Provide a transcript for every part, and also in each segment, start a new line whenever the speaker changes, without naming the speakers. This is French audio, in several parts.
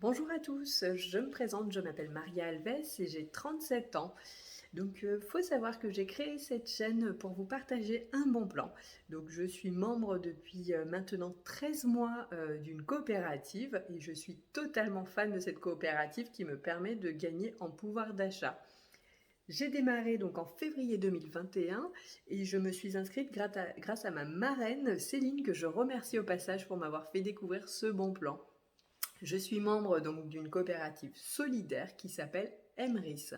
Bonjour à tous, je me présente, je m'appelle Maria Alves et j'ai 37 ans. Donc, faut savoir que j'ai créé cette chaîne pour vous partager un bon plan. Donc, je suis membre depuis maintenant 13 mois d'une coopérative et je suis totalement fan de cette coopérative qui me permet de gagner en pouvoir d'achat. J'ai démarré donc en février 2021 et je me suis inscrite grâce à ma marraine Céline que je remercie au passage pour m'avoir fait découvrir ce bon plan. Je suis membre donc d'une coopérative solidaire qui s'appelle Emrys.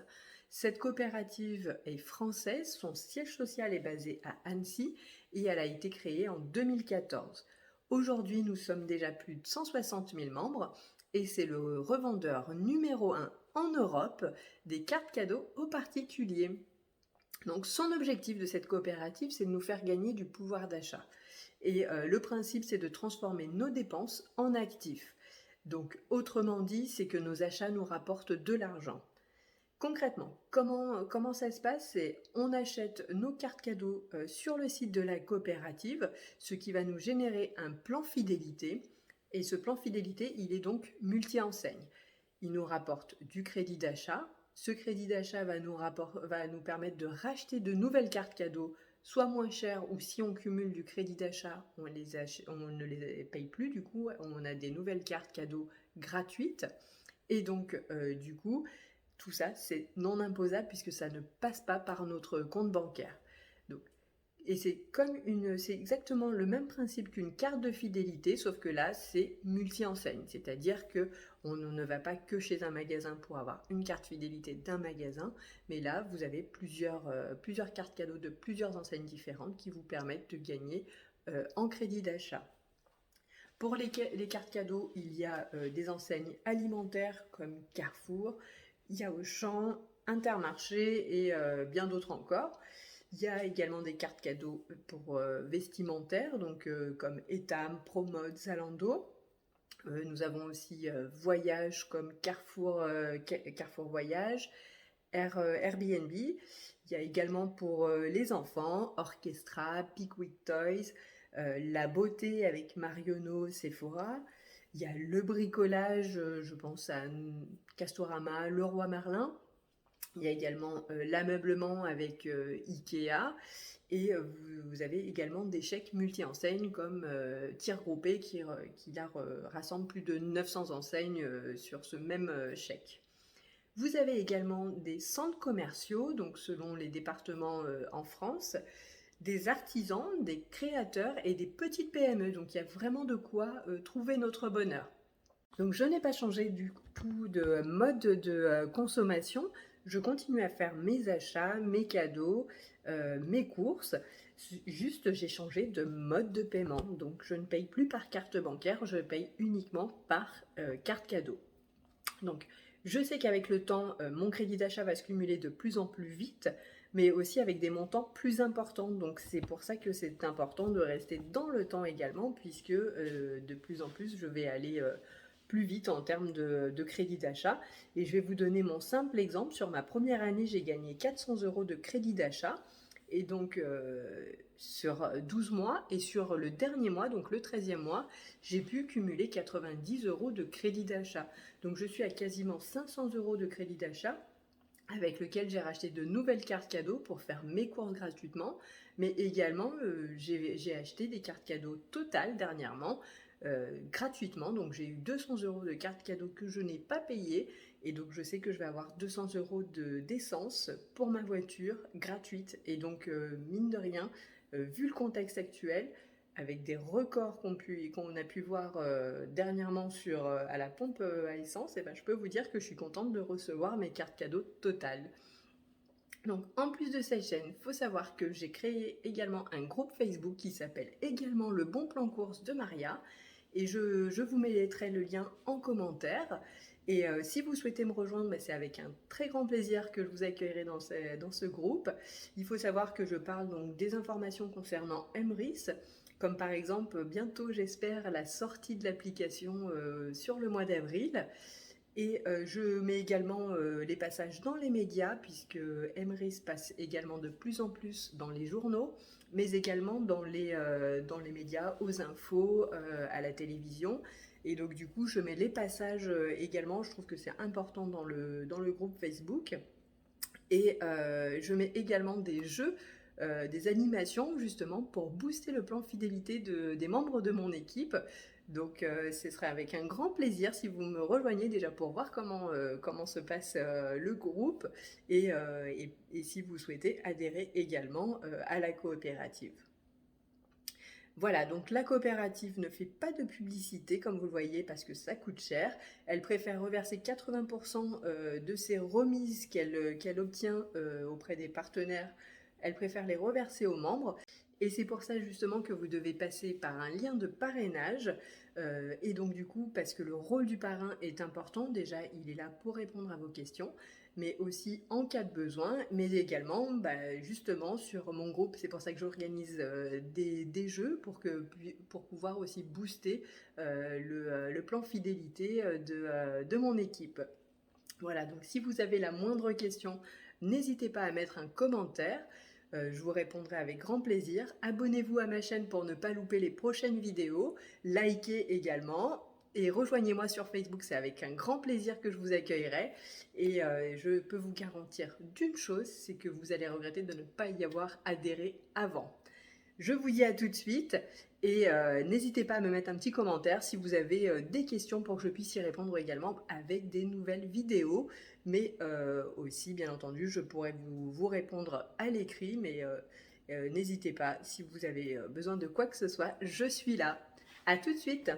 Cette coopérative est française, son siège social est basé à Annecy et elle a été créée en 2014. Aujourd'hui, nous sommes déjà plus de 160 000 membres et c'est le revendeur numéro 1 en Europe des cartes cadeaux aux particuliers. Donc son objectif de cette coopérative, c'est de nous faire gagner du pouvoir d'achat. Et le principe, c'est de transformer nos dépenses en actifs. Donc, autrement dit, c'est que nos achats nous rapportent de l'argent. Concrètement, comment ça se passe? C'est on achète nos cartes cadeaux sur le site de la coopérative, ce qui va nous générer un plan fidélité. Et ce plan fidélité, il est donc multi-enseigne. Il nous rapporte du crédit d'achat. Ce crédit d'achat va nous permettre de racheter de nouvelles cartes cadeaux, soit moins chères, ou si on cumule du crédit d'achat, on ne les paye plus, du coup, on a des nouvelles cartes cadeaux gratuites. Et donc, du coup, tout ça, c'est non imposable puisque ça ne passe pas par notre compte bancaire. Donc, et c'est exactement le même principe qu'une carte de fidélité, sauf que là, c'est multi-enseigne. C'est-à-dire que on ne va pas que chez un magasin pour avoir une carte fidélité d'un magasin, mais là, vous avez plusieurs cartes cadeaux de plusieurs enseignes différentes qui vous permettent de gagner en crédit d'achat. Pour les cartes cadeaux, il y a des enseignes alimentaires comme Carrefour, il y a Auchan, Intermarché et bien d'autres encore. Il y a également des cartes cadeaux pour vestimentaires, donc comme Etam, Promode, Zalando. Nous avons aussi Voyage comme Carrefour Voyage, Airbnb. Il y a également pour les enfants Orchestra, Pickwick Toys, la beauté avec Marionneau, Sephora. Il y a le bricolage, je pense à Castorama, Leroy Merlin. Il y a également l'ameublement avec Ikea et vous avez également des chèques multi-enseignes comme Tir Groupé qui rassemble plus de 900 enseignes sur ce même chèque. Vous avez également des centres commerciaux, donc selon les départements en France, des artisans, des créateurs et des petites PME. Donc il y a vraiment de quoi trouver notre bonheur. Donc je n'ai pas changé du tout de mode de consommation. Je continue à faire mes achats, mes cadeaux, mes courses. Juste, j'ai changé de mode de paiement. Donc je ne paye plus par carte bancaire, je paye uniquement par carte cadeau. Donc je sais qu'avec le temps, mon crédit d'achat va se cumuler de plus en plus vite, mais aussi avec des montants plus importants. Donc c'est pour ça que c'est important de rester dans le temps également, puisque de plus en plus, je vais aller plus vite en termes de crédit d'achat. Et je vais vous donner mon simple exemple. Sur ma première année, j'ai gagné 400 € de crédit d'achat. Et donc, sur 12 mois, et sur le dernier mois, donc le 13e mois, j'ai pu cumuler 90 € de crédit d'achat. Donc, je suis à quasiment 500 € de crédit d'achat, avec lequel j'ai racheté de nouvelles cartes cadeaux pour faire mes courses gratuitement, mais également j'ai acheté des cartes cadeaux totales dernièrement, gratuitement. Donc j'ai eu 200 € de cartes cadeaux que je n'ai pas payées, et donc je sais que je vais avoir 200 € d'essence pour ma voiture gratuite. Et donc mine de rien, vu le contexte actuel, avec des records qu'on a pu voir dernièrement à la pompe à essence, et ben, je peux vous dire que je suis contente de recevoir mes cartes cadeaux totales. Donc en plus de cette chaîne, il faut savoir que j'ai créé également un groupe Facebook qui s'appelle également le Bon Plan Course de Maria, et je vous mettrai le lien en commentaire. Et si vous souhaitez me rejoindre, c'est avec un très grand plaisir que je vous accueillerai dans ce groupe. Il faut savoir que je parle donc des informations concernant Emrys, comme par exemple bientôt j'espère la sortie de l'application sur le mois d'avril. Et je mets également les passages dans les médias, puisque Emrys passe également de plus en plus dans les journaux, mais également dans les médias, aux infos, à la télévision. Et donc du coup, je mets les passages également. Je trouve que c'est important dans le groupe Facebook. Et je mets également des jeux, des animations justement pour booster le plan fidélité des membres de mon équipe. Donc ce serait avec un grand plaisir si vous me rejoignez déjà pour voir comment se passe le groupe et si vous souhaitez adhérer également à la coopérative. Voilà, donc la coopérative ne fait pas de publicité, comme vous le voyez, parce que ça coûte cher. Elle préfère reverser 80% de ses remises qu'elle obtient auprès des partenaires. Elle préfère les reverser aux membres. Et c'est pour ça justement que vous devez passer par un lien de parrainage. Et donc du coup, parce que le rôle du parrain est important, déjà il est là pour répondre à vos questions, mais aussi en cas de besoin, mais également justement sur mon groupe. C'est pour ça que j'organise des jeux pour pouvoir aussi booster le plan fidélité de mon équipe. Voilà, donc si vous avez la moindre question, n'hésitez pas à mettre un commentaire. Je vous répondrai avec grand plaisir. Abonnez-vous à ma chaîne pour ne pas louper les prochaines vidéos. Likez également. Et rejoignez-moi sur Facebook, c'est avec un grand plaisir que je vous accueillerai. Et je peux vous garantir d'une chose, c'est que vous allez regretter de ne pas y avoir adhéré avant. Je vous dis à tout de suite et n'hésitez pas à me mettre un petit commentaire si vous avez des questions pour que je puisse y répondre également avec des nouvelles vidéos. Mais aussi, bien entendu, je pourrais vous répondre à l'écrit, mais n'hésitez pas, si vous avez besoin de quoi que ce soit, je suis là. À tout de suite!